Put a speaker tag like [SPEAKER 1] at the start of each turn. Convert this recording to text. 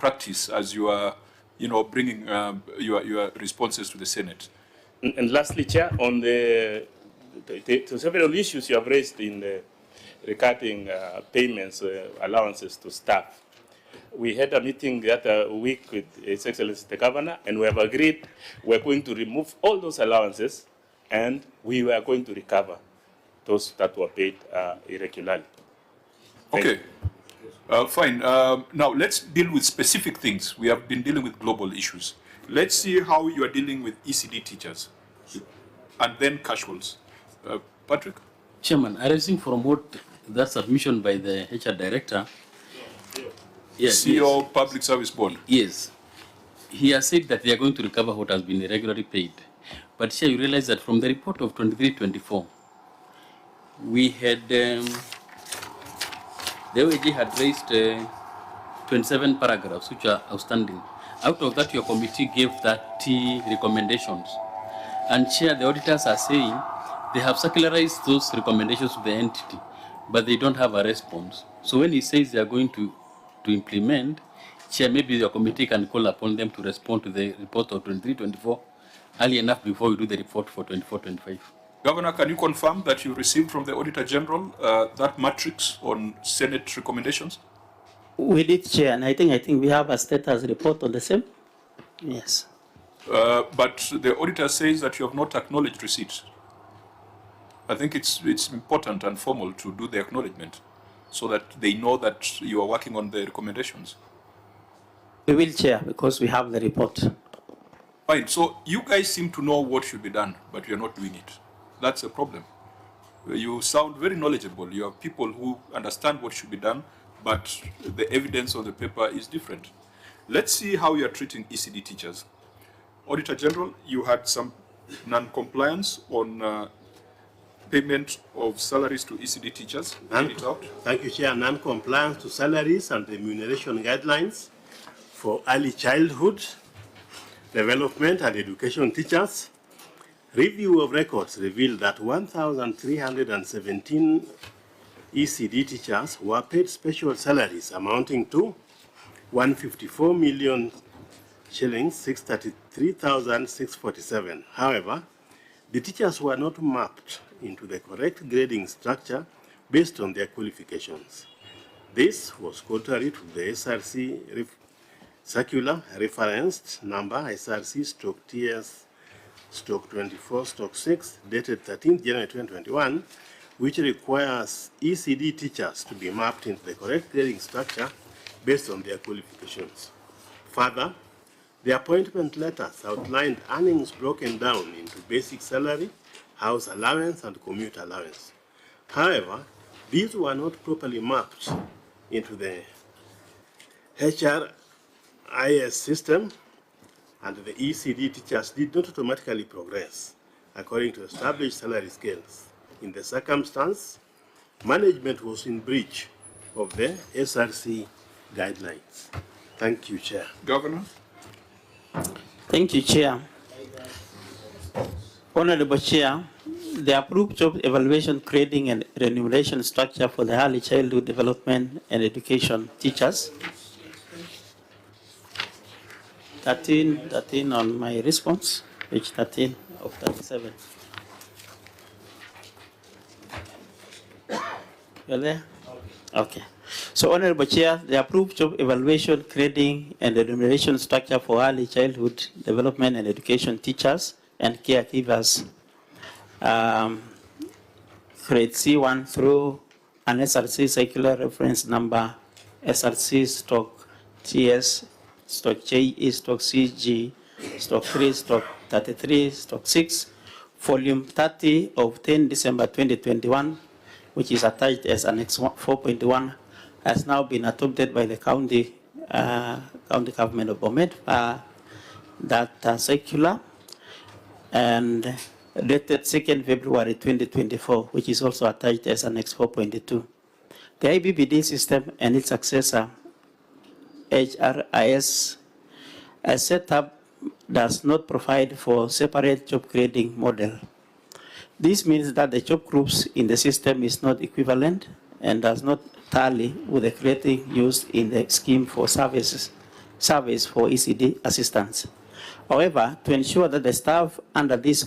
[SPEAKER 1] practice as you are, bringing your responses to the Senate?
[SPEAKER 2] And lastly, Chair, on the several issues you have raised regarding payments, allowances to staff. We had a meeting the other week with His Excellency the Governor, and we have agreed we're going to remove all those allowances, and we were going to recover those that were paid irregularly.
[SPEAKER 1] Okay, fine. Now let's deal with specific things. We have been dealing with global issues. Let's see how you are dealing with ECD teachers, and then casuals. Patrick?
[SPEAKER 3] Chairman, arising from what that submission by the HR director, yes,
[SPEAKER 1] CEO yes. Public Service Board.
[SPEAKER 3] Yes. He has said that they are going to recover what has been irregularly paid. But here you realize that from the report of 23-24, we had, the OAG had raised 27 paragraphs which are outstanding. Out of that, your committee gave 30 recommendations. And Chair, the auditors are saying they have circularized those recommendations to the entity, but they don't have a response. So when he says they are going to implement, Chair, maybe your committee can call upon them to respond to the report of 23-24 early enough before we do the report for 24-25.
[SPEAKER 1] Governor, can you confirm that you received from the Auditor General that matrix on Senate recommendations?
[SPEAKER 4] We did, Chair, and I think we have a status report on the same. Yes.
[SPEAKER 1] But the auditor says that you have not acknowledged receipts. I think it's important and formal to do the acknowledgement so that they know that you are working on the recommendations.
[SPEAKER 4] We will, Chair, because we have the report.
[SPEAKER 1] Fine. So you guys seem to know what should be done, but you're not doing it. That's a problem. You sound very knowledgeable. You are people who understand what should be done, but the evidence on the paper is different. Let's see how you are treating ECD teachers. Auditor General, you had some non-compliance on payment of salaries to ECD teachers.
[SPEAKER 5] Thank you, Chair. Non-compliance to salaries and remuneration guidelines for early childhood development and education teachers. Review of records revealed that 1,317 ECD teachers were paid special salaries amounting to 154 million shillings, 633,647. However, the teachers were not mapped into the correct grading structure based on their qualifications. This was contrary to the SRC circular referenced number SRC/TS/24/6 dated 13th January 2021, which requires ECD teachers to be mapped into the correct grading structure based on their qualifications. Further, the appointment letters outlined earnings broken down into basic salary, house allowance, and commute allowance. However, these were not properly mapped into the HRIS system, and the ECD teachers did not automatically progress according to established salary scales. In the circumstance, management was in breach of the SRC guidelines. Thank you, Chair.
[SPEAKER 1] Governor?
[SPEAKER 4] Thank you, Chair. Honorable Chair, the approved job evaluation, grading, and remuneration structure for the early childhood development and education teachers. 13 on my response, page 13 of 37. You're there? Okay. So, Honorable Chair, the approved job evaluation, grading, and remuneration structure for early childhood development and education teachers and caregivers, grade C1 through an SRC circular reference number SRC/JE/CG/3/33/6, volume 30 of 10 December 2021, which is attached as Annex 4.1, has now been adopted by the county government of Bomet, that circular, and dated 2nd February 2024, which is also attached as Annex 4.2. The IBBD system and its successor, HRIS, as set up, does not provide for separate job grading model. This means that the job groups in the system is not equivalent and does not tally with the grading used in the scheme for services service for ECD assistance. However, to ensure that the staff under this